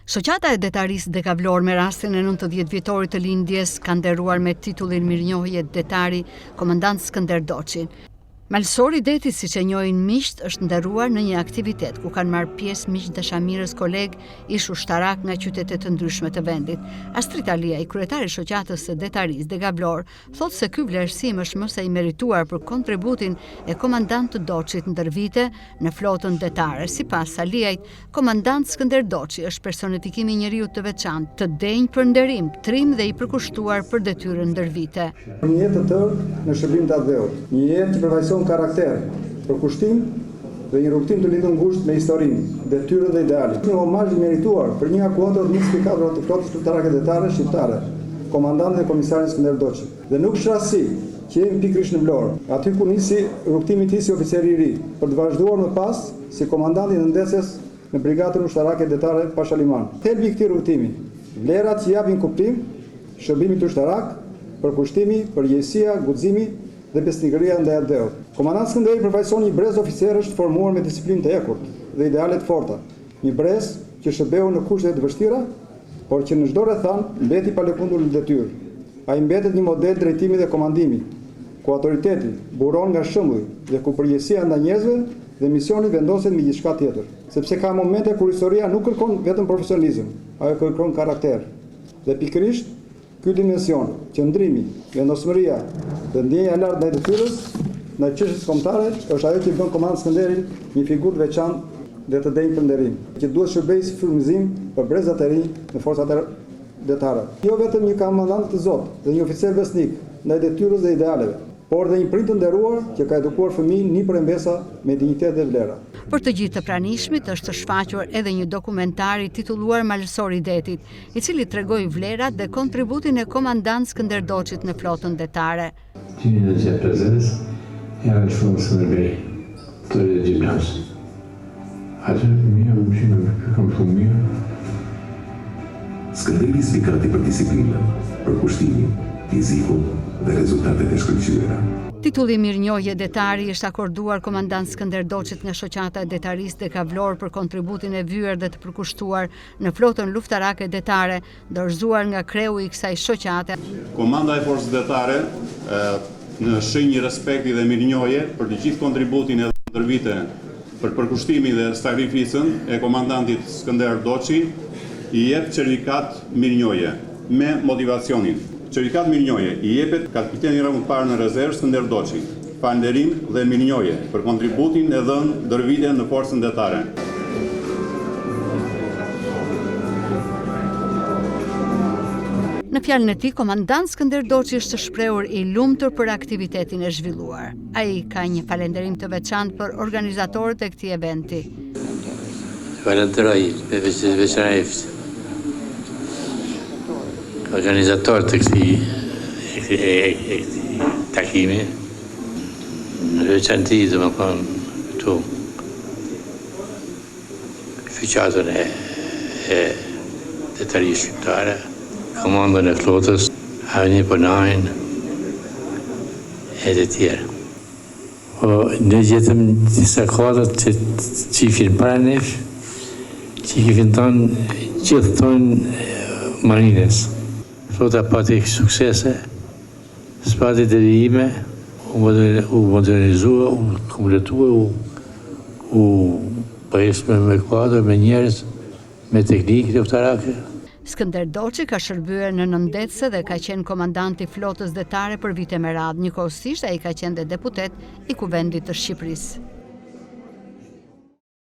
Shoqata e detarisë Dekavlor me rastin e 90 vjetorit të lindjes ka nderuar me titullin mirënjohje detari komandant Skënder Doçin. Malsori Deti, siç e njohin miqt, është nderuar në një aktivitet ku kanë marrë pjesë miq dashamirës koleg ish ushtarak nga qytete të ndryshme të vendit. Astrid Aliaj, kryetari i shoqatës së detarisë Dekavlor, thotë se ky vlerësim është më se i merituar për kontributin e komandant Doçit ndër vite në flotën detare. Sipas Aliajt, komandant Skënder Doçi është personifikimi i njeriu të veçantë, të denjë për nderim, trim dhe i përkushtuar për detyrën ndër vite. Një jetë të tërë në shërbim të atdheut, një jetë që përfaqëson karakter, përkushtim dhe një rrugtim të lidhur ngushtë me historinë, detyrën dhe idealin. Një omazh i merituar për një nga kuadrat më të spikatur të flotës luftërake detare shqiptare, komandantin dhe komisarin Skënder Doçi. Dhe nuk është rasti që jemi pikërisht në Vlorë, aty ku nisi rrugtimi i tij si oficer i ri, për të vazhduar më pas si komandant i ndesës në brigadën ushtarake detare Pashaliman. Thelbi i këtij rrugtimi, vlerat që japin kuptim shërbimit ushtarak, përkushtimi, përgjegjësia, guximi dhe besnikëria ndaj atdheut. Komandant Skënderi përfaqëson një brez oficerësh të formuar me disiplinë të ekurt dhe ideale të forta. Një brez që shërbeu në kushte të vështira, por që në çdo rrethan mbeti pa lëkundur në detyrë. Ai mbetet një model drejtimi dhe komandimi, ku autoriteti buron nga shembulli dhe ku përgjegjësia ndaj njerëzve dhe misioni vendoset mbi gjithçka tjetër. Sepse ka momente kur historia nuk kërkon vetëm profesionalizëm, ajo kërkon karakter. Dhe pikërisht ky dimension, qëndrimi, vendosmëria dhe ndjenja e lartë ndaj detyrës, ndaj çështjes kombëtare, është ajo që bën komandant Skënderin një figurë të veçantë dhe të denjë për nderim, që duhet shërbejë si frymëzim për brezat e rinj në forcat detare. Jo vetëm një komandant të zot dhe një oficer besnik ndaj detyrës dhe idealeve, por dhe një prind të nderuar që ka edukuar fëmijë në prembesa me dinjitet dhe vlera. Për të gjithë të pranishmit është shfaqur edhe një dokumentar i titulluar Malsori i Detit, i cili tregoi vlerat dhe kontributin e komandant Skënder Doçit në flotën detare. Gjinien e prezentës era shumë shërbej të gjimnaz. Atë mirë më shumë shumë mirë. Skënderi spikati për disiplinën, për kushtimin, fizikun dhe rezultatet e shkëlqyera. Titulli mirënjohje detari është akorduar komandant Skënder Doçit nga shoqata e detarisë Dekavlor për kontributin e vyer dhe të përkushtuar në flotën luftarake detare, dorëzuar nga kreu i kësaj shoqate. Komanda e forcës detare në shenjë respekti dhe mirënjohje për të gjithë kontributin e ndër vite për përkushtimin dhe sakrificën e komandantit Skënder Doçi, i jep certifikat mirënjohje me motivacionin. Certifikat mirënjohje i jepet kapiteni i rangit të parë në rezervë Skënder Doçi. Falënderim dhe mirënjohje për kontributin e dhënë ndër vite në forcën detare. Në fjalën e tij, komandant Skënder Doçi është shprehur i lumtur për aktivitetin e zhvilluar. Ai ka një falënderim të veçantë për organizatorët e këtij eventi. Falenderoj me veçanërisht organizator të këtij takimi, në veçanti dhe më thonë këtu shoqatën e detarisë shqiptare, komandën e flotës, Avni Ponajin e të tjerë. Ne gjetëm disa kodrat që i finë para nesh, që i finë tonë gjithë tonë marines. Flota pati suksese, spati devijime, u modernizua, u kompletua, u përjesme me kuadrë, me njerëz, me teknikë luftarake. Skënder Doçi ka shërbyer në nëndetëse dhe ka qenë komandant i flotës detare për vite me radhë. Njëkohësisht ai ka qenë dhe deputet i Kuvendit të Shqipërisë.